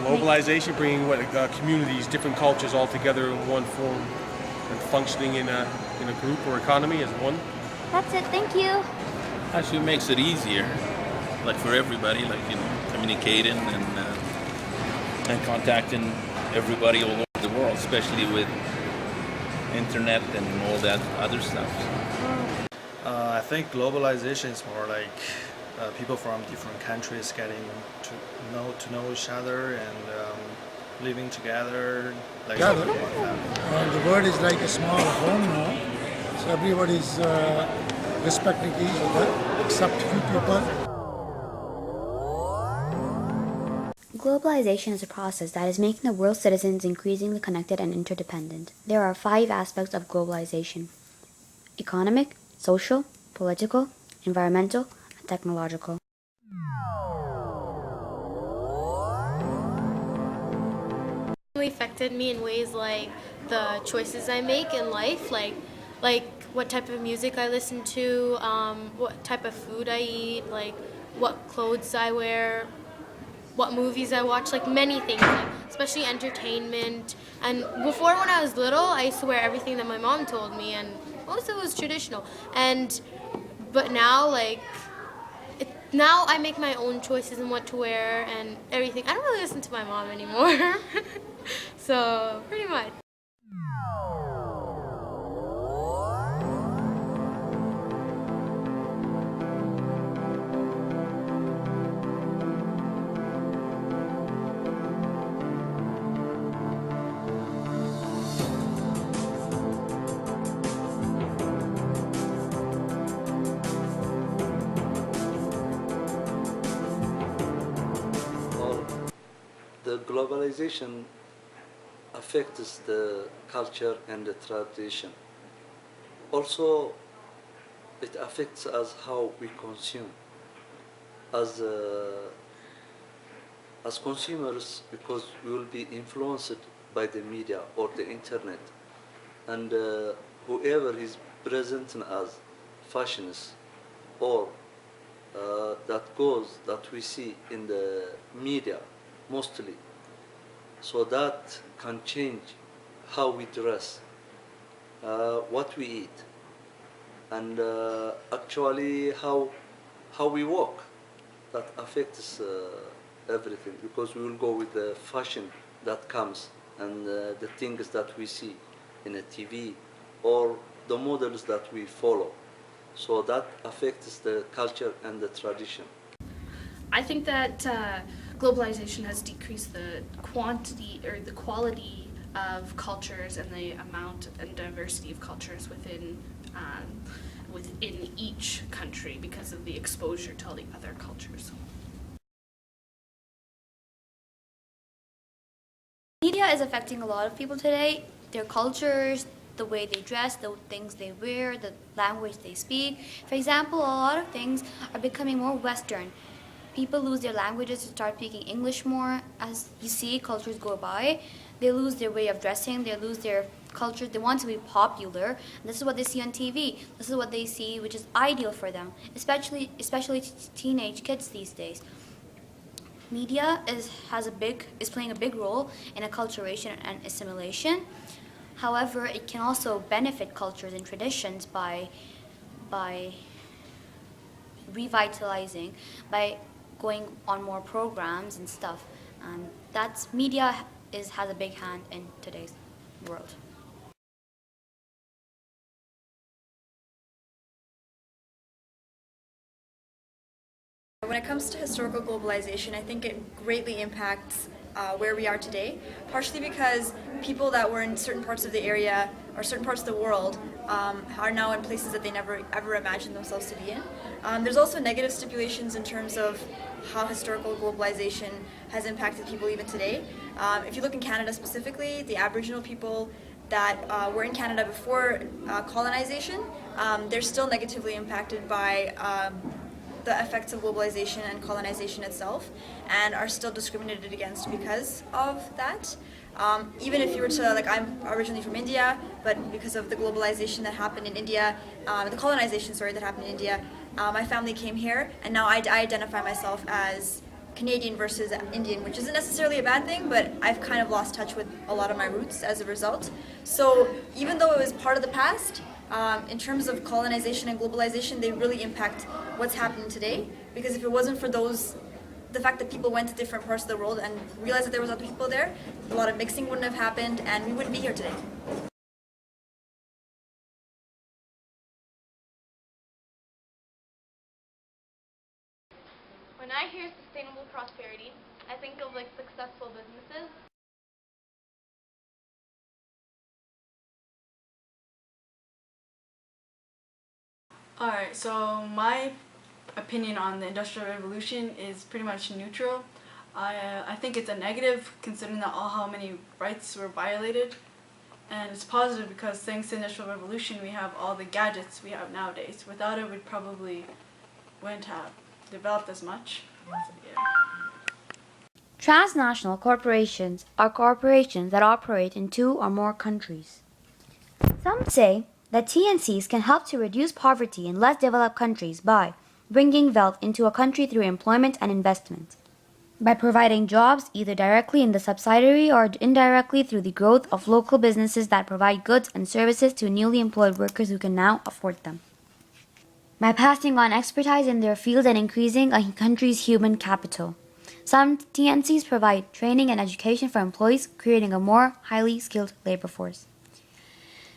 Globalization, bringing communities, different cultures all together in one form and functioning in a group or economy as one. That's it, thank you. Actually makes it easier, like for everybody, like, communicating and contacting everybody all over the world, especially with internet and all that other stuff. I think globalization is more like people from different countries getting to know each other and living together like Yeah, one family. the world is like a small home now, so everybody's respecting each other, except few people. Globalization is a process that is making the world's citizens increasingly connected and interdependent. There are 5 aspects of globalization: economic, social, political, environmental, and technological. Really affected me in ways like the choices I make in life, like what type of music I listen to, what type of food I eat, like what clothes I wear, what movies I watch, like many things, like especially entertainment. And before, when I was little, I used to wear everything that my mom told me, and most of it was traditional. But now, now I make my own choices in what to wear and everything. I don't really listen to my mom anymore. So, pretty much. Well, the globalization affects the culture and the tradition. Also, it affects us how we consume. As as consumers, because we will be influenced by the media or the internet, and whoever is presenting us fashions or that we see in the media mostly, so that can change how we dress, what we eat, and actually how we walk. That affects everything, because we will go with the fashion that comes and the things that we see in a TV or the models that we follow. So that affects the culture and the tradition. I think that globalization has decreased the quantity or the quality of cultures and the amount and diversity of cultures within each country because of the exposure to all the other cultures. Media is affecting a lot of people today, their cultures, the way they dress, the things they wear, the language they speak. For example, a lot of things are becoming more Western. People lose their languages to start speaking English more. As you see, cultures go by. They lose their way of dressing, they lose their culture. They want to be popular. And this is what they see on TV. This is what they see, which is ideal for them, especially teenage kids these days. Media is playing a big role in acculturation and assimilation. However, it can also benefit cultures and traditions by revitalizing, by going on more programs and stuff. That's media has a big hand in today's world. When it comes to historical globalization, I think it greatly impacts where we are today, partially because people that were in certain parts of the area or certain parts of the world are now in places that they never ever imagined themselves to be in. There's also negative stipulations in terms of how historical globalization has impacted people even today. If you look in Canada specifically, the Aboriginal people that were in Canada before colonization, they're still negatively impacted by the effects of globalization and colonization itself, and are still discriminated against because of that. Even if you were to, like, I'm originally from India, but because of the globalization that happened in India, the colonization, sorry, that happened in India, my family came here, and now I identify myself as Canadian versus Indian, which isn't necessarily a bad thing, but I've kind of lost touch with a lot of my roots as a result. So even though it was part of the past, in terms of colonization and globalization, they really impact what's happening today. Because if it wasn't for the fact that people went to different parts of the world and realized that there was other people there, a lot of mixing wouldn't have happened, and we wouldn't be here today. When I hear sustainable prosperity, I think of like successful businesses. Alright, so my opinion on the Industrial Revolution is pretty much neutral. I think it's a negative considering that how many rights were violated. And it's positive because thanks to the Industrial Revolution we have all the gadgets we have nowadays. Without it we probably wouldn't have developed as much. Yeah. Transnational corporations are corporations that operate in 2 or more countries. Some say that TNCs can help to reduce poverty in less developed countries by bringing wealth into a country through employment and investment, by providing jobs either directly in the subsidiary or indirectly through the growth of local businesses that provide goods and services to newly employed workers who can now afford them, by passing on expertise in their field and increasing a country's human capital. Some TNCs provide training and education for employees, creating a more highly skilled labor force.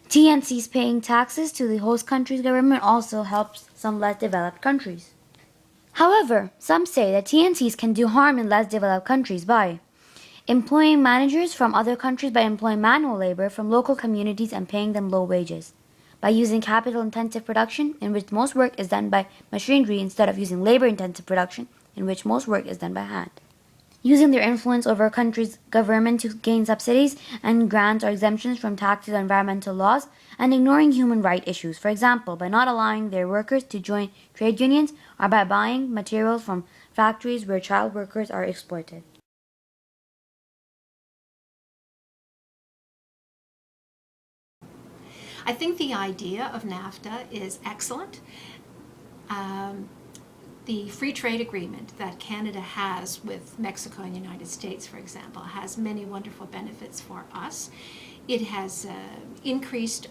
TNCs paying taxes to the host country's government also helps some less developed countries. However, some say that TNCs can do harm in less developed countries by employing managers from other countries by employing manual labor from local communities and paying them low wages, by using capital-intensive production in which most work is done by machinery instead of using labor-intensive production in which most work is done by hand, using their influence over a country's government to gain subsidies and grants or exemptions from taxes or environmental laws, and ignoring human rights issues, for example, by not allowing their workers to join trade unions or by buying materials from factories where child workers are exploited. I think the idea of NAFTA is excellent. The free trade agreement that Canada has with Mexico and the United States, for example, has many wonderful benefits for us. It has increased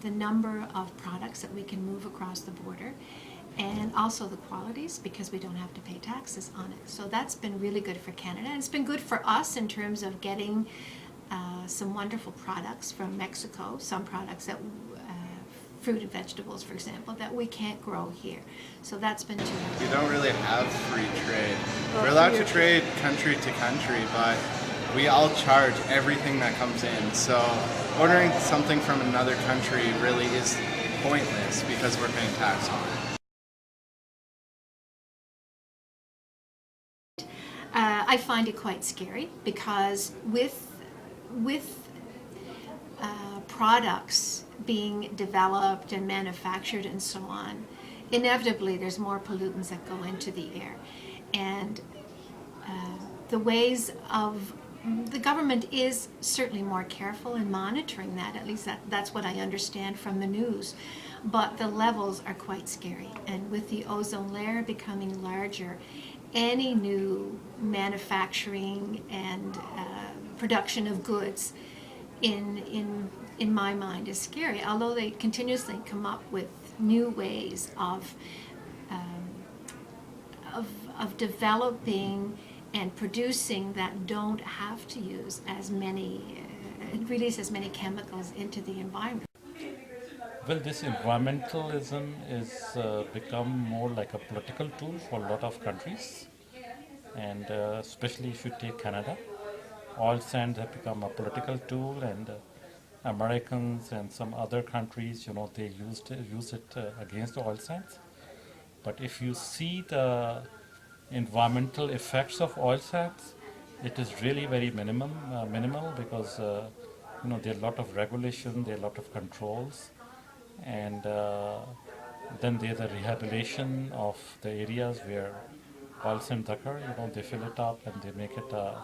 the number of products that we can move across the border, and also the qualities, because we don't have to pay taxes on it. So that's been really good for Canada. And it's been good for us in terms of getting some wonderful products from Mexico, some products that fruit and vegetables, for example, that we can't grow here. So that's been terrific. We don't really have free trade. We're allowed to trade country to country, but we all charge everything that comes in. So ordering something from another country really is pointless because we're paying tax on it. I find it quite scary because with products being developed and manufactured and so on, inevitably there's more pollutants that go into the air. And the ways of the government is certainly more careful in monitoring that, at least that's what I understand from the news. But the levels are quite scary. And with the ozone layer becoming larger, any new manufacturing and production of goods in my mind is scary, although they continuously come up with new ways of developing and producing that don't have to use as many, release as many chemicals into the environment. Well, this environmentalism is become more like a political tool for a lot of countries, and especially if you take Canada, oil sands have become a political tool, and Americans and some other countries, they use it against oil sands. But if you see the environmental effects of oil sands, it is really very minimal because there are a lot of regulation, there are a lot of controls, and then there's a rehabilitation of the areas where oil sands occur. They fill it up and they make it a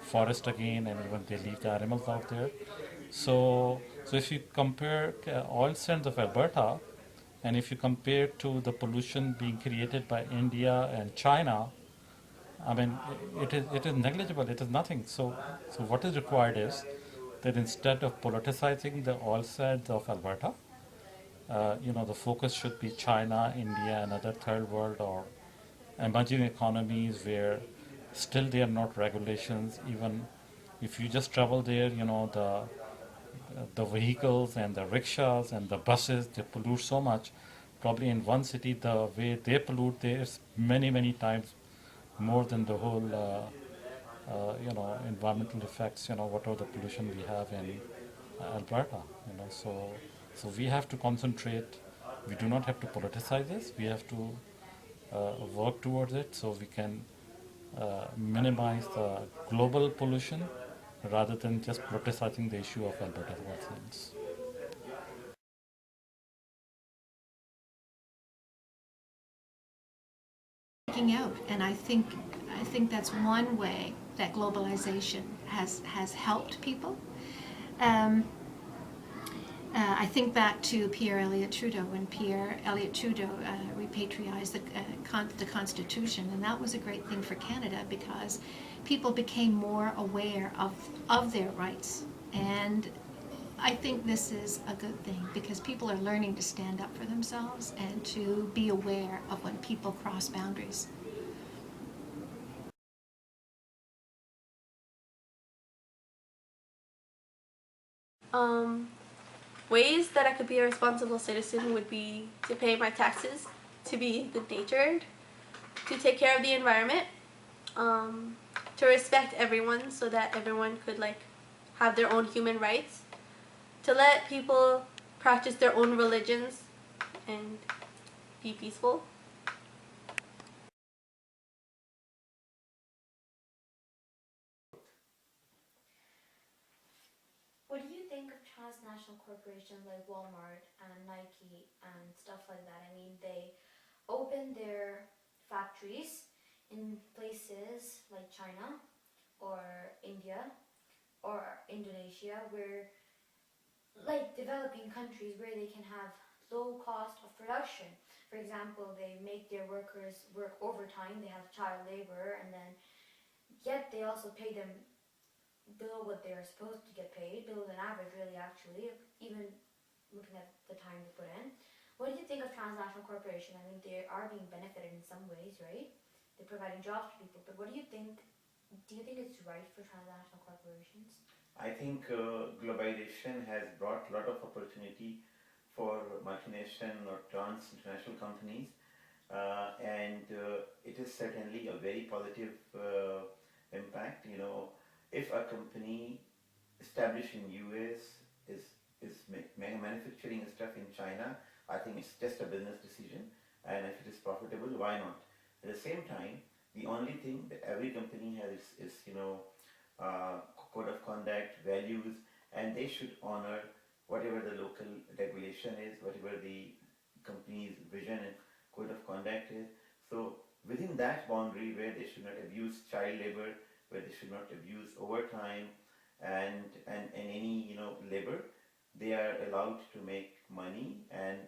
forest again, and even they leave the animals out there. So if you compare oil sands of Alberta, and if you compare to the pollution being created by India and China, I mean, it is negligible. It is nothing. So what is required is that instead of politicizing the oil sands of Alberta, the focus should be China, India, and other third world or emerging economies where still there are not regulations. Even if you just travel there, the vehicles and the rickshaws and the buses, they pollute so much. Probably in one city, the way they pollute there is many times more than the whole environmental effects, whatever the pollution we have in Alberta. So we have to concentrate. We do not have to politicize this. We have to work towards it so we can minimize the global pollution rather than just politicizing the issue of Alberta oil. Out, and I think that's one way that globalization has helped people. I think back to Pierre Elliott Trudeau when Pierre Elliott Trudeau repatriated the Constitution, and that was a great thing for Canada because people became more aware of their rights. And I think this is a good thing because people are learning to stand up for themselves and to be aware of when people cross boundaries. Ways that I could be a responsible citizen would be to pay my taxes, to be good-natured, to take care of the environment, to respect everyone so that everyone could have their own human rights, to let people practice their own religions and be peaceful. What do you think of transnational corporations like Walmart and Nike and stuff like that? I mean, they open their factories in places like China or India or Indonesia where, like developing countries where they can have low cost of production. For example, they make their workers work overtime, they have child labor, and then yet they also pay them below what they're supposed to get paid, below than average really actually, even looking at the time they put in. What do you think of transnational corporations? I mean, they are being benefited in some ways, right? They're providing jobs to people, but what do you think? Do you think it's right for transnational corporations? I think globalization has brought a lot of opportunity for multinational or transnational companies, and it is certainly a very positive impact. If a company established in US is manufacturing stuff in China, I think it's just a business decision, and if it is profitable, why not? At the same time, the only thing that every company has is code of conduct, values, and they should honor whatever the local regulation is, whatever the company's vision and code of conduct is. So within that boundary where they should not abuse child labor, where they should not abuse overtime and any labor, they are allowed to make money, and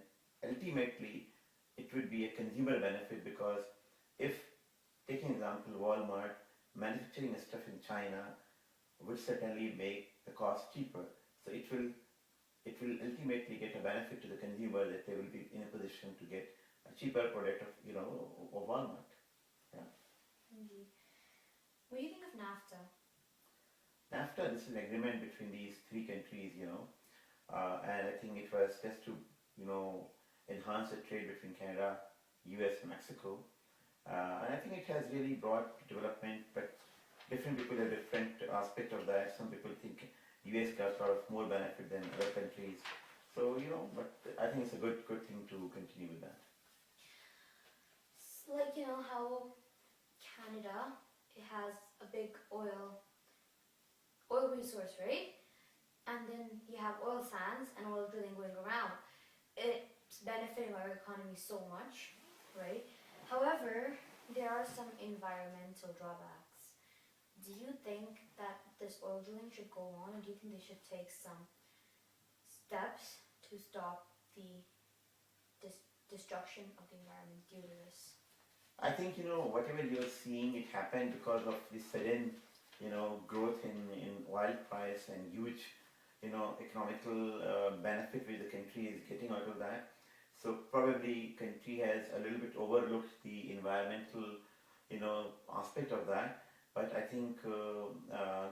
ultimately it would be a consumer benefit because if, taking example, Walmart manufacturing stuff in China would certainly make the cost cheaper. So it will ultimately get a benefit to the consumer that they will be in a position to get a cheaper product of Walmart. Yeah. Indeed. What do you think of NAFTA? NAFTA, this is an agreement between these three countries, and I think it was just to enhance the trade between Canada, US, and Mexico. And I think it has really brought development, but different people have different aspect of that. Some people think US got a lot of more benefit than other countries. So, but I think it's a good thing to continue with that. Like, how Canada, it has a big oil resource, right? And then you have oil sands and oil drilling going around. It's benefiting our economy so much, right? However, there are some environmental drawbacks. Do you think that this oil drilling should go on, or do you think they should take some steps to stop the destruction of the environment due to this? I think, whatever you're seeing, it happened because of the sudden, growth in oil price and huge, economical benefit which the country is getting out of that. So probably country has a little bit overlooked the environmental, aspect of that. But I think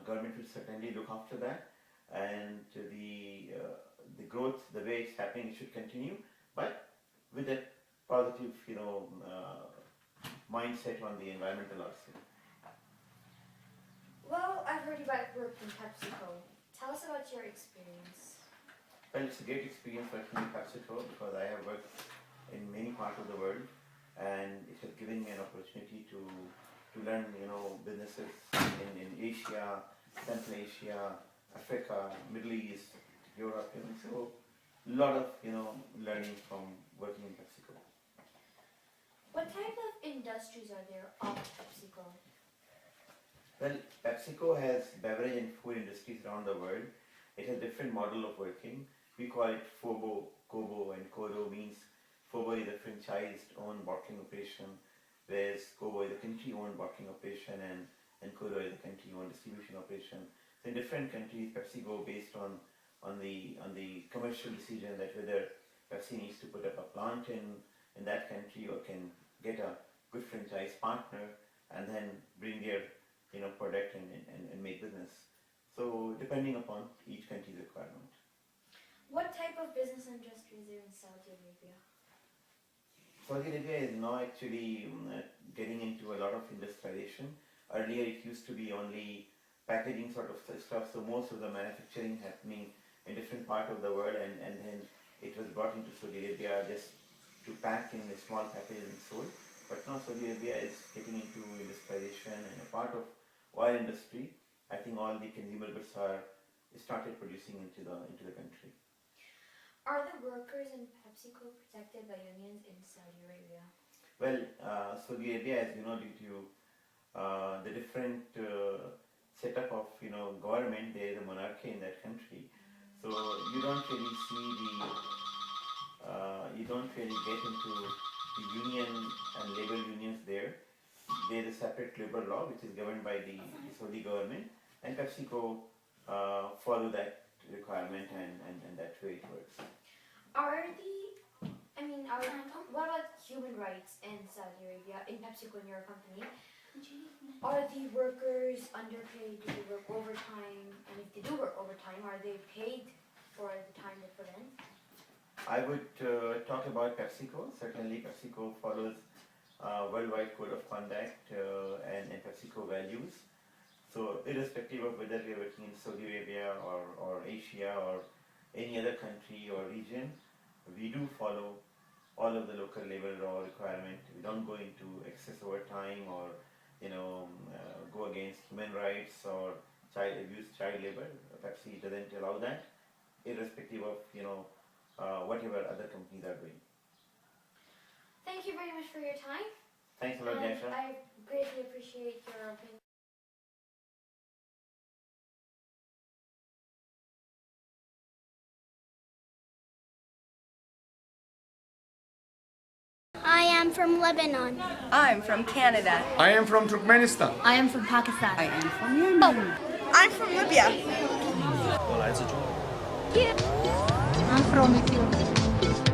government will certainly look after that, and the growth, the way it's happening, it should continue, but with a positive, mindset on the environmental aspect. Well, I've heard you about work in PepsiCo. Tell us about your experience. Well, it's a great experience working in PepsiCo because I have worked in many parts of the world, and it has given me an opportunity to learn, businesses in Asia, Central Asia, Africa, Middle East, Europe, so a lot of, learning from working in PepsiCo. What type of industries are there of PepsiCo? Well, PepsiCo has beverage and food industries around the world. It has different model of working. We call it FOBO, KOBO, and KODO means FOBO is a franchise-owned bottling operation, whereas KOBO is a country-owned bottling operation, and KODO is a country-owned distribution operation. So in different countries, PepsiCo based on the commercial decision that whether Pepsi needs to put up a plant in that country or can get a good franchise partner and then bring their product and make business. So depending upon each country's requirement. What type of business industry is there in Saudi Arabia? Saudi Arabia is now actually getting into a lot of industrialization. Earlier it used to be only packaging sort of stuff, so most of the manufacturing happening in different part of the world, and then it was brought into Saudi Arabia just to pack in a small package and sold. But now Saudi Arabia is getting into industrialization and a part of oil industry. I think all the consumer goods are started producing into the country. Are the workers in PepsiCo protected by unions in Saudi Arabia? Well, Saudi Arabia, as you know, due to the different setup of government, there is a monarchy in that country. So you don't really see you don't really get into the union and labor unions there. There is a separate labor law which is governed by the Saudi government, and PepsiCo follow that requirement, and that way it works. What about human rights in Saudi Arabia, in PepsiCo, in your company? Are the workers underpaid? Do they work overtime? And if they do work overtime, are they paid for the time they put in? I would talk about PepsiCo. Certainly PepsiCo follows worldwide code of conduct and PepsiCo values. So irrespective of whether we are working in Saudi Arabia or Asia or any other country or region, we do follow all of the local labor law requirement. We don't go into excess overtime or go against human rights or child abuse, child labor. Pepsi doesn't allow that, irrespective of whatever other companies are doing. Thank you very much for your time. Thanks a lot, Jasha. I greatly appreciate your opinion. I am from Lebanon. I'm from Canada. I am from Turkmenistan. I am from Pakistan. I am from Yemen. I'm from Libya. 我来自中国。I'm from Ethiopia.